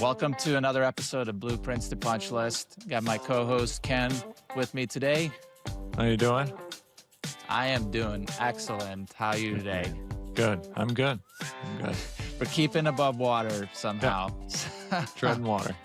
Welcome to another episode of Blueprints to Punch List. Got my co-host Ken with me today. How you doing? I am doing excellent. How are you today? Good. I'm good. We're keeping above water somehow. Yeah. Treading water.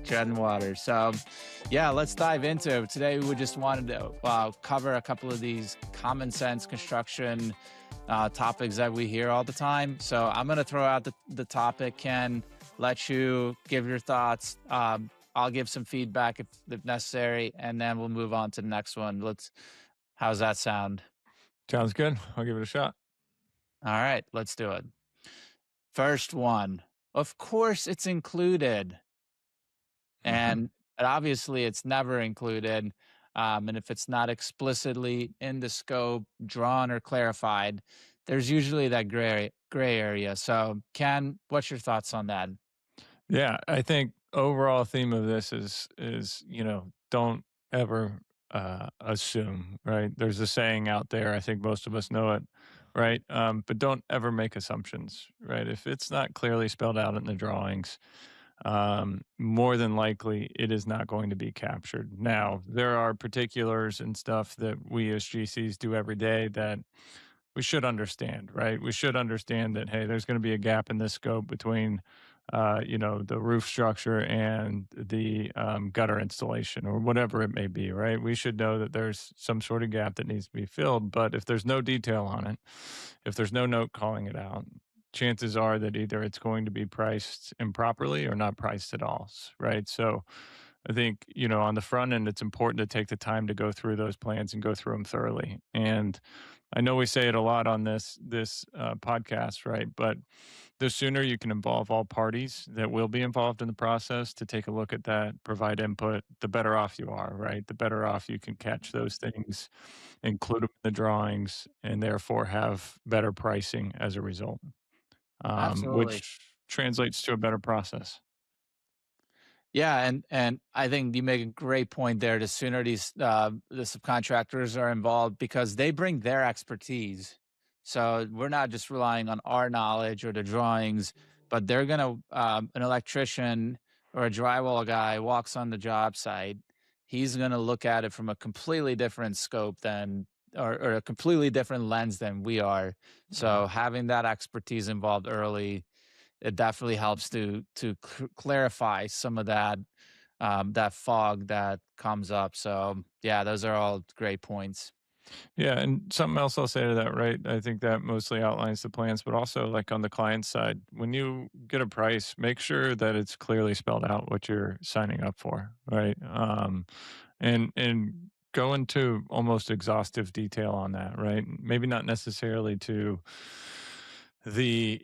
Treading water. So, yeah, let's dive into it. Today, we just wanted to cover a couple of these common sense construction topics that we hear all the time. So I'm going to throw out the topic, Ken, let you give your thoughts. I'll give some feedback if necessary, and then we'll move on to the next one. How's that sound? Sounds good. I'll give it a shot. All right, let's do it. First one. Of course, it's included. And obviously, it's never included. And if it's not explicitly in the scope, drawn or clarified, there's usually that gray area. So, Ken, what's your thoughts on that? Yeah, I think overall theme of this is don't ever assume, right? There's a saying out there. I think most of us know it, right? But don't ever make assumptions, right? If it's not clearly spelled out in the drawings, more than likely it is not going to be captured. Now, there are particulars and stuff that we as GCs do every day that we should understand, right? We should understand that, hey, there's going to be a gap in this scope between, the roof structure and the gutter installation or whatever it may be, right? We should know that there's some sort of gap that needs to be filled. But if there's no detail on it, if there's no note calling it out, chances are that either it's going to be priced improperly or not priced at all, right? So I think, on the front end, it's important to take the time to go through those plans and go through them thoroughly. And I know we say it a lot on this podcast, right? But the sooner you can involve all parties that will be involved in the process to take a look at that, provide input, the better off you are, right? The better off you can catch those things, include them in the drawings, and therefore have better pricing as a result, Absolutely. which translates to a better process. Yeah, and I think you make a great point there. The sooner the subcontractors are involved, because they bring their expertise. So we're not just relying on our knowledge or the drawings, but they're gonna an electrician or a drywall guy walks on the job site. He's gonna look at it from a completely different scope than or a completely different lens than we are. So having that expertise involved early, it definitely helps to clarify some of that that fog that comes up. So yeah, those are all great points. Yeah, and something else I'll say to that, right? I think that mostly outlines the plans, but also like on the client side, when you get a price, make sure that it's clearly spelled out what you're signing up for, right? And go into almost exhaustive detail on that, right? Maybe not necessarily to the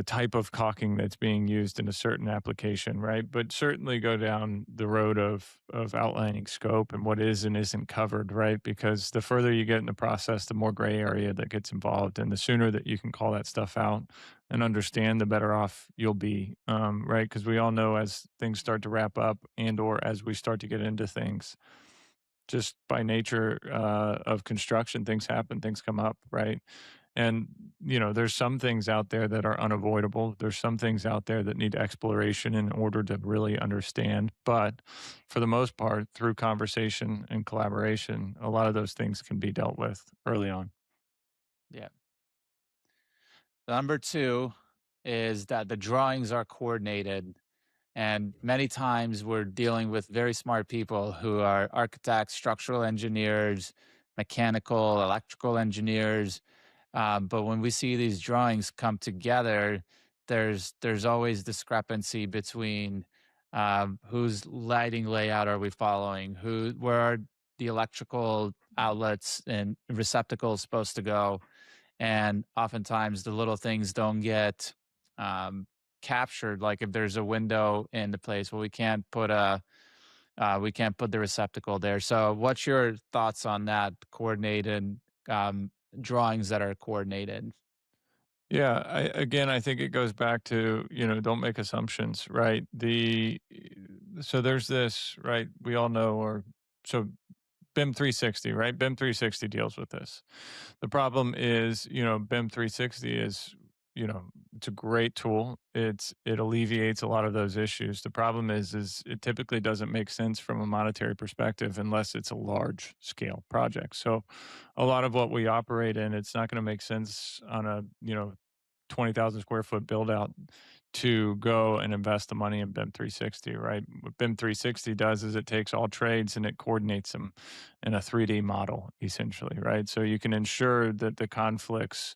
type of caulking that's being used in a certain application, right? But certainly go down the road of outlining scope and what is and isn't covered, right? Because the further you get in the process, the more gray area that gets involved, and the sooner that you can call that stuff out and understand, the better off you'll be, right? Because we all know as things start to wrap up and or as we start to get into things, just by nature of construction, things happen, things come up, right? And, there's some things out there that are unavoidable. There's some things out there that need exploration in order to really understand. But for the most part, through conversation and collaboration, a lot of those things can be dealt with early on. Yeah. Number two is that the drawings are coordinated. And many times we're dealing with very smart people who are architects, structural engineers, mechanical, electrical engineers. But when we see these drawings come together, there's always discrepancy between whose lighting layout are we following, where are the electrical outlets and receptacles supposed to go, and oftentimes the little things don't get um, captured. Like if there's a window in the place, well, we can't put the receptacle there. So, what's your thoughts on that coordinated drawings that are coordinated? Yeah, I think it goes back to, don't make assumptions, right? So there's this, right? We all know, or so BIM 360, right? BIM 360 deals with this. The problem is, BIM 360 is, it's a great tool. It alleviates a lot of those issues. The problem is it typically doesn't make sense from a monetary perspective unless it's a large scale project. So a lot of what we operate in, it's not going to make sense on a, 20,000 square foot build out to go and invest the money in BIM 360, right? What BIM 360 does is it takes all trades and it coordinates them in a 3D model, essentially, right? So you can ensure that the conflicts,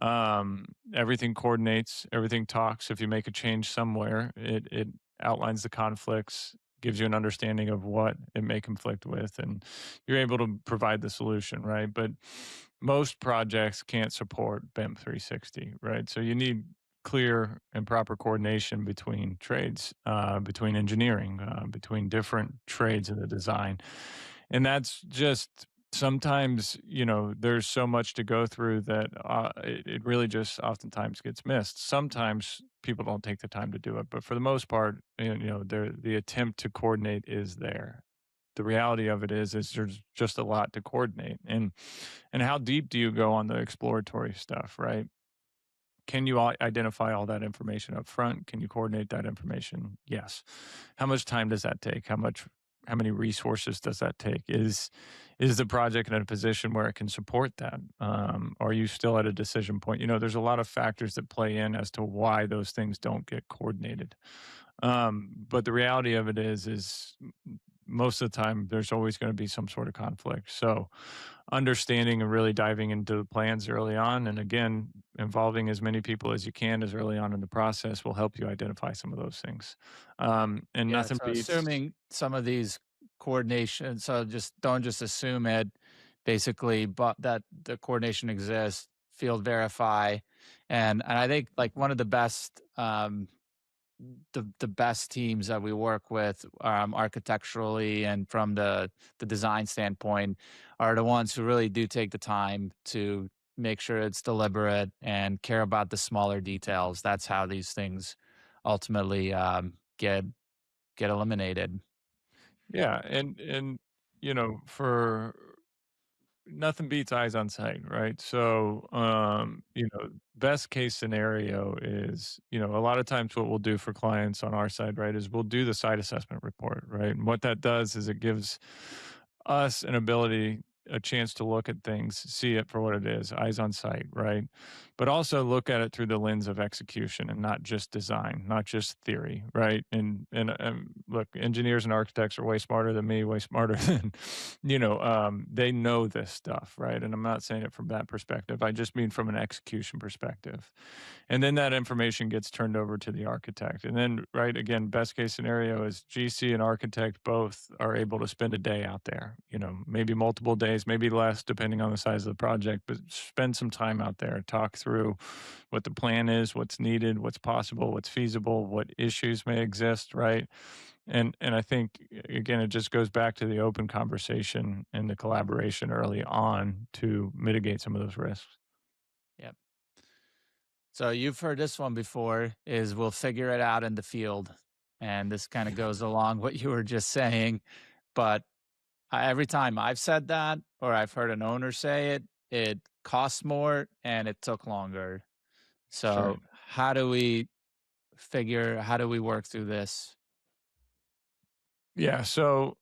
everything coordinates, everything talks. If you make a change somewhere, it outlines the conflicts, gives you an understanding of what it may conflict with, and you're able to provide the solution, right? But most projects can't support BIM 360, right? So you need clear and proper coordination between trades, between engineering, between different trades in the design. And that's just sometimes, there's so much to go through that it really just oftentimes gets missed. Sometimes people don't take the time to do it, but for the most part, the attempt to coordinate is there. The reality of it is there's just a lot to coordinate. And how deep do you go on the exploratory stuff, right? Can you identify all that information up front? Can you coordinate that information? Yes. How much time does that take? How many resources does that take? Is the project in a position where it can support that? Are you still at a decision point? There's a lot of factors that play in as to why those things don't get coordinated. But the reality of it is most of the time there's always going to be some sort of conflict. So understanding and really diving into the plans early on, and again, involving as many people as you can as early on in the process will help you identify some of those things. And Yeah, nothing so beats. assuming some of these coordination, so just don't just assume it, basically, but that the coordination exists, field verify, and I think like one of the best teams that we work with, architecturally and from the design standpoint, are the ones who really do take the time to make sure it's deliberate and care about the smaller details. That's how these things ultimately get eliminated. Yeah, and for nothing beats eyes on sight, right? So, best case scenario is, a lot of times what we'll do for clients on our side, right, is we'll do the site assessment report, right? And what that does is it gives us an ability, a chance to look at things, see it for what it is, eyes on site, right? But also look at it through the lens of execution and not just design, not just theory, right? And look, engineers and architects are way smarter than me, way smarter than, they know this stuff, right? And I'm not saying it from that perspective. I just mean from an execution perspective. And then that information gets turned over to the architect. And then, right, again, best case scenario is GC and architect both are able to spend a day out there, maybe multiple days, maybe less, depending on the size of the project, but spend some time out there, talk through what the plan is, what's needed, what's possible, what's feasible, what issues may exist, right? And I think again, it just goes back to the open conversation and the collaboration early on to mitigate some of those risks. Yep. So you've heard this one before, is we'll figure it out in the field. And this kind of goes along what you were just saying. But every time I've said that, or I've heard an owner say it, it costs more and it took longer. That's So right. how do we work through this? Yeah. So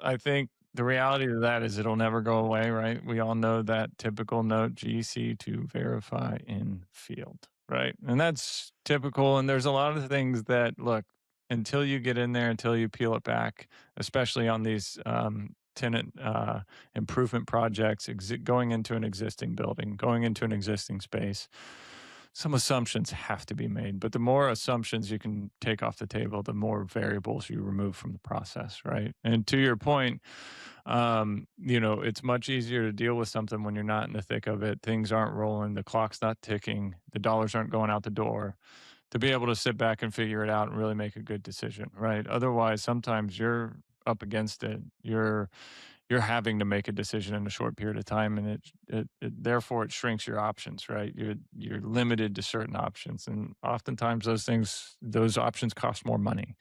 I think the reality of that is it'll never go away, right? We all know that typical note GC to verify in field, right? And that's typical. And there's a lot of things that, look, until you get in there, until you peel it back, especially on these tenant improvement projects, going into an existing building, going into an existing space, some assumptions have to be made. But the more assumptions you can take off the table, the more variables you remove from the process, right? And to your point, it's much easier to deal with something when you're not in the thick of it. Things aren't rolling, the clock's not ticking, the dollars aren't going out the door. To be able to sit back and figure it out and really make a good decision, right? Otherwise, sometimes you're up against it. you're having to make a decision in a short period of time, and it therefore it shrinks your options, right? You're limited to certain options, and oftentimes those options cost more money.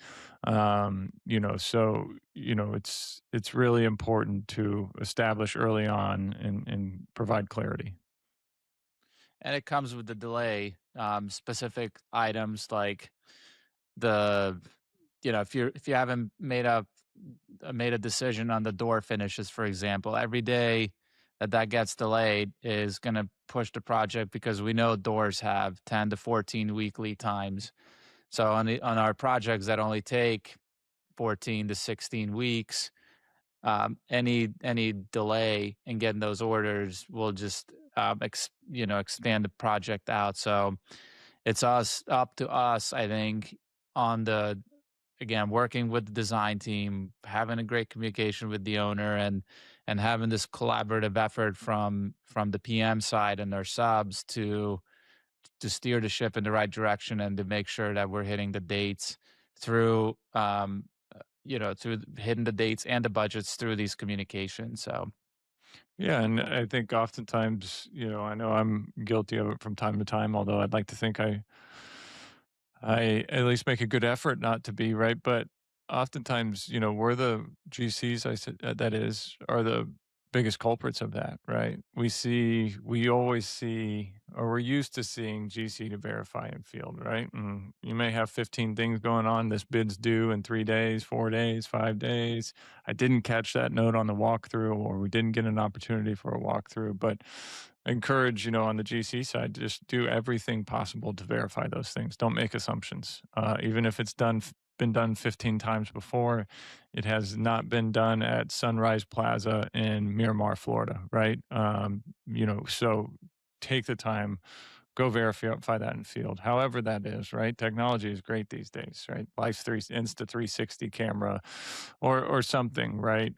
So it's really important to establish early on and provide clarity. And it comes with the delay. Specific items like the if you haven't made a decision on the door finishes, for example, every day that gets delayed is going to push the project because we know doors have 10 to 14 week lead times. So on our projects that only take 14 to 16 weeks, any delay in getting those orders will just expand the project out. So it's us up to us, I think, on the again working with the design team, having a great communication with the owner, and having this collaborative effort from the PM side and their subs to steer the ship in the right direction and to make sure that we're hitting the dates through hitting the dates and the budgets through these communications. So Yeah, and I think oftentimes, I know I'm guilty of it from time to time, although I'd like to think I at least make a good effort not to be, right? But oftentimes, we're the GCs, that is, are the biggest culprits of that, right? We always see, or we're used to seeing GC to verify in field, right? And you may have 15 things going on. This bid's due in 3 days, 4 days, 5 days. I didn't catch that note on the walkthrough, or we didn't get an opportunity for a walkthrough. But encourage, on the GC side, just do everything possible to verify those things. Don't make assumptions. Even if been done 15 times before, it has not been done at Sunrise Plaza in Miramar, Florida, right? So take the time, go verify that in field, however that is, right? Technology is great these days, right? Life's three Insta 360 camera or something, right?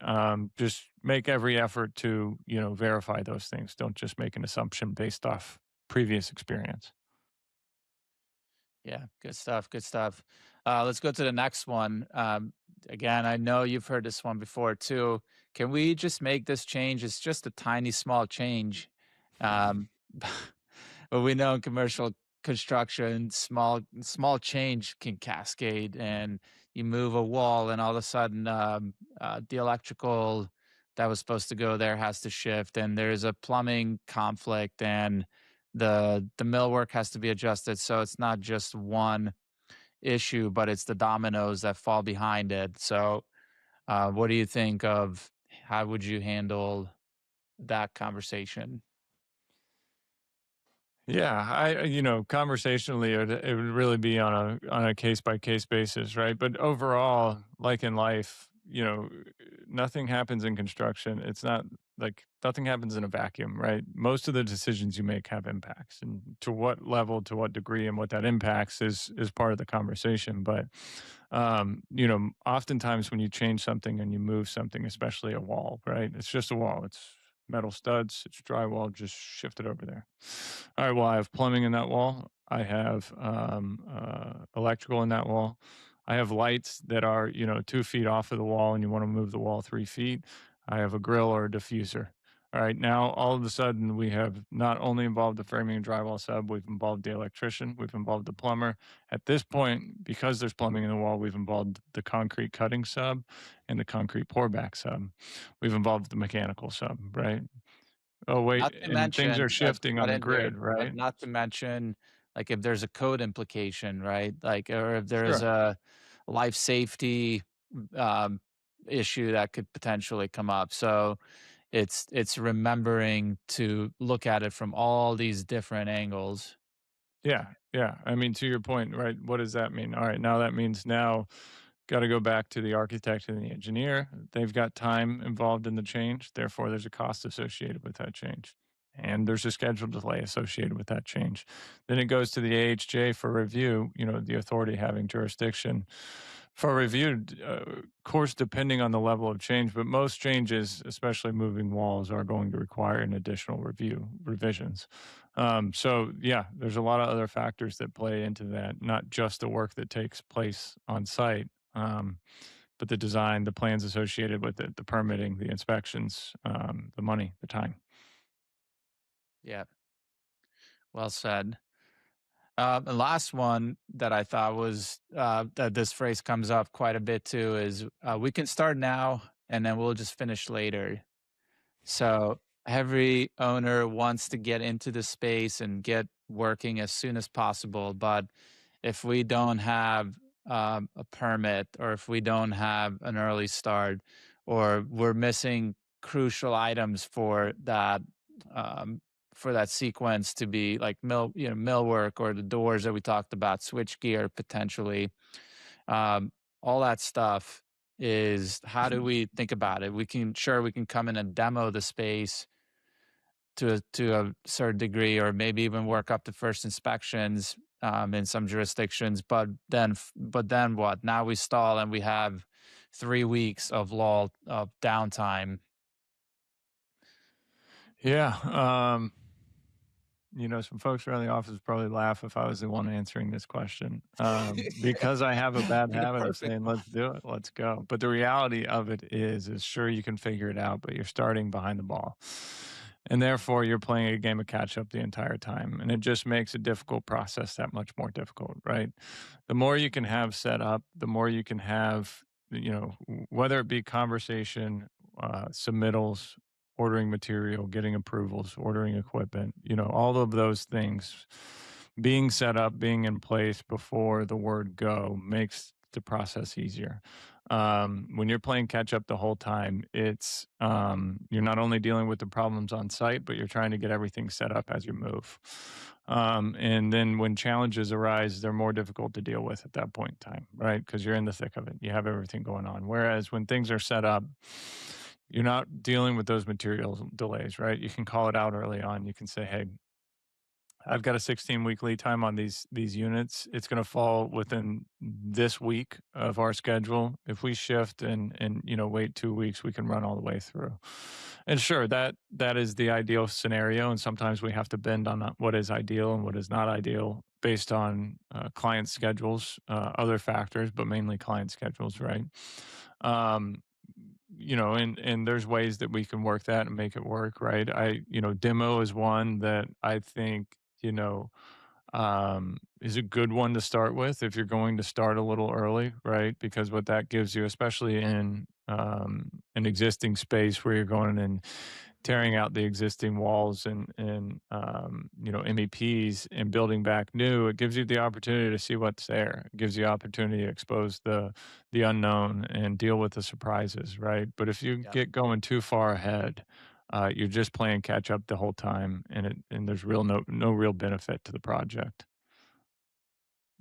Just make every effort to, verify those things. Don't just make an assumption based off previous experience. yeah, good stuff. Good stuff. Let's go to the next one. Again, I know you've heard this one before too. Can we just make this change? It's just a tiny, small change. Um, but we know in commercial construction, small change can cascade, and you move a wall, and all of a sudden, the electrical that was supposed to go there has to shift, and there's a plumbing conflict, and the millwork has to be adjusted. So it's not just one issue, but it's the dominoes that fall behind it. So, what do you think of how would you handle that conversation? Yeah, conversationally, it would really be on a case by case basis, right? But overall, like in life, nothing happens in construction. It's not like nothing happens in a vacuum, right? Most of the decisions you make have impacts, and to what level, to what degree, and what that impacts is part of the conversation. But oftentimes when you change something and you move something, especially a wall, right? It's just a wall. It's metal studs, it's drywall, just shift it over there. All right, well, I have plumbing in that wall. I have electrical in that wall. I have lights that are, 2 feet off of the wall and you want to move the wall 3 feet. I have a grill or a diffuser. All right, now all of a sudden we have not only involved the framing and drywall sub, we've involved the electrician, we've involved the plumber. At this point, because there's plumbing in the wall, we've involved the concrete cutting sub and the concrete pour back sub. We've involved the mechanical sub, right? Oh, wait, Not to and things mention, are sorry to shifting on cut the in there, grid, but right? not to mention, like, if there's a code implication, right? Like, or if there's Sure. a life safety, um, issue that could potentially come up. So it's remembering to look at it from all these different angles. Yeah, yeah. I mean, to your point, right? What does that mean? All right, now that means now got to go back to the architect and the engineer. They've got time involved in the change. Therefore, there's a cost associated with that change. And there's a schedule delay associated with that change. Then it goes to the AHJ for review, the authority having jurisdiction for review, of course, depending on the level of change. But most changes, especially moving walls, are going to require an additional revisions. So, yeah, there's a lot of other factors that play into that, not just the work that takes place on site. Um, but the design, the plans associated with it, the permitting, the inspections, the money, the time. Yeah, well said. The last one that I thought was that this phrase comes up quite a bit too is we can start now and then we'll just finish later. So every owner wants to get into the space and get working as soon as possible. But if we don't have a permit, or if we don't have an early start, or we're missing crucial items um, for that sequence to be like millwork, or the doors that we talked about, switch gear potentially, um, all that stuff is how do we think about it? We can come in and demo the space to a certain degree, or maybe even work up to first inspections in some jurisdictions. But then what? Now we stall and we have 3 weeks of lull of downtime. Yeah. Some folks around the office would probably laugh if I was the one answering this question, because I have a bad The habit of perfect saying, one. "Let's do it, let's go." But the reality of it is sure you can figure it out, but you're starting behind the ball, and therefore you're playing a game of catch up the entire time, and it just makes a difficult process that much more difficult, right? The more you can have set up, the more you can have, whether it be conversation, submittals, ordering material, getting approvals, ordering equipment, all of those things being set up, being in place before the word go makes the process easier. When you're playing catch up the whole time, you're not only dealing with the problems on site, but you're trying to get everything set up as you move. And then when challenges arise, they're more difficult to deal with at that point in time, right? Because you're in the thick of it. You have everything going on. Whereas when things are set up, you're not dealing with those material delays, right? You can call it out early on. You can say, "Hey, I've got a 16-week lead time on these units. It's going to fall within this week of our schedule. If we shift and wait 2 weeks, we can run all the way through." And sure, that is the ideal scenario, and sometimes we have to bend on what is ideal and what is not ideal based on client schedules, other factors, but mainly client schedules, right? Um, and there's ways that we can work that and make it work, right? Demo is one that I think, is a good one to start with if you're going to start a little early, right? Because what that gives you, especially in an existing space where you're going and tearing out the existing walls and MEPs and building back new, it gives you the opportunity to see what's there. It gives you opportunity to expose the unknown and deal with the surprises, right? But if you Yeah. get going too far ahead, you're just playing catch up the whole time, and there's no real benefit to the project.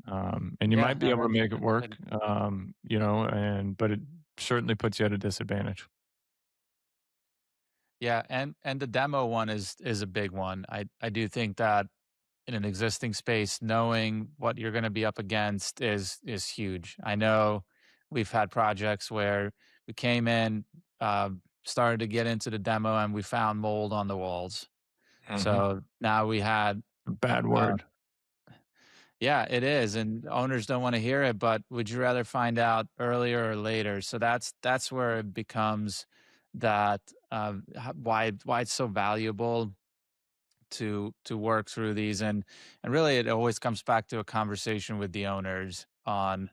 And you Yeah, might be no, able to make it that's work, good. and but it certainly puts you at a disadvantage. Yeah, and the demo one is a big one. I do think that in an existing space, knowing what you're going to be up against is huge. I know we've had projects where we came in, started to get into the demo, and we found mold on the walls. Mhm. So now we had, Bad uh, word. yeah, it is, and owners don't want to hear it. But would you rather find out earlier or later? So that's where it becomes that why it's so valuable to work through these, and really it always comes back to a conversation with the owners on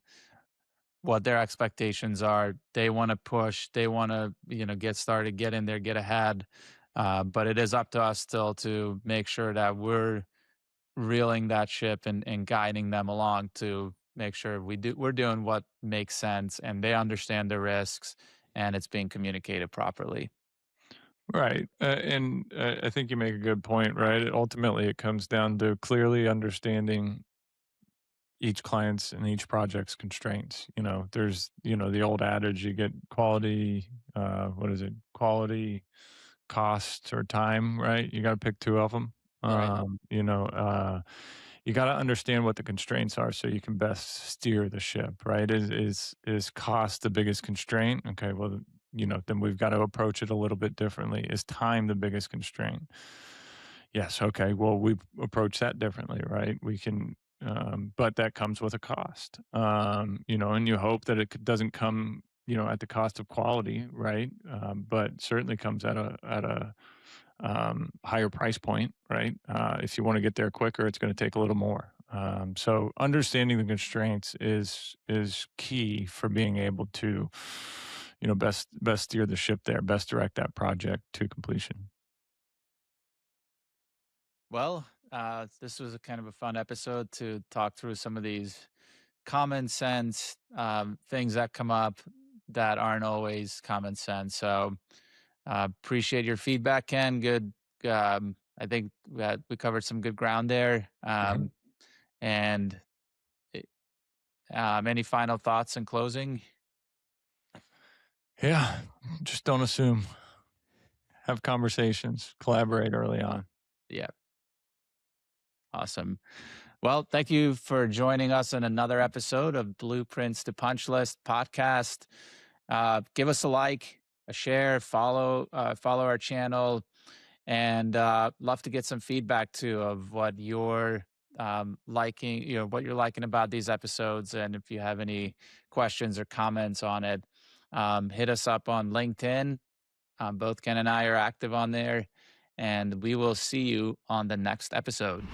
what their expectations are. They want to push, they want to get started, get in there, get ahead, but it is up to us still to make sure that we're reeling that ship and guiding them along to make sure we're doing what makes sense and they understand the risks and it's being communicated properly. Right, and I think you make a good point, right? Ultimately, it comes down to clearly understanding each client's and each project's constraints. There's the old adage: you get quality. What is it? Quality, cost, or time. Right? You got to pick two of them. Right. You got to understand what the constraints are so you can best steer the ship. Right? Is cost the biggest constraint? Okay, well, then we've got to approach it a little bit differently. Is time the biggest constraint? Yes. Okay. Well, we approach that differently, right? We can, but that comes with a cost, and you hope that it doesn't come at the cost of quality, right? But certainly comes at a higher price point, right? If you want to get there quicker, it's going to take a little more. So understanding the constraints is key for being able to, best steer the ship there, best direct that project to completion. Well, this was a kind of a fun episode to talk through some of these common sense things that come up that aren't always common sense. So appreciate your feedback, Ken. Good. I think that we covered some good ground there. And any final thoughts in closing? Yeah, just don't assume. Have conversations, collaborate early on. Yeah, awesome. Well, thank you for joining us in another episode of Blueprints to Punch List podcast. Give us a like, a share, follow our channel, and love to get some feedback too of what you're liking, what you're liking about these episodes, and if you have any questions or comments on it, hit us up on LinkedIn. Both Ken and I are active on there, and we will see you on the next episode.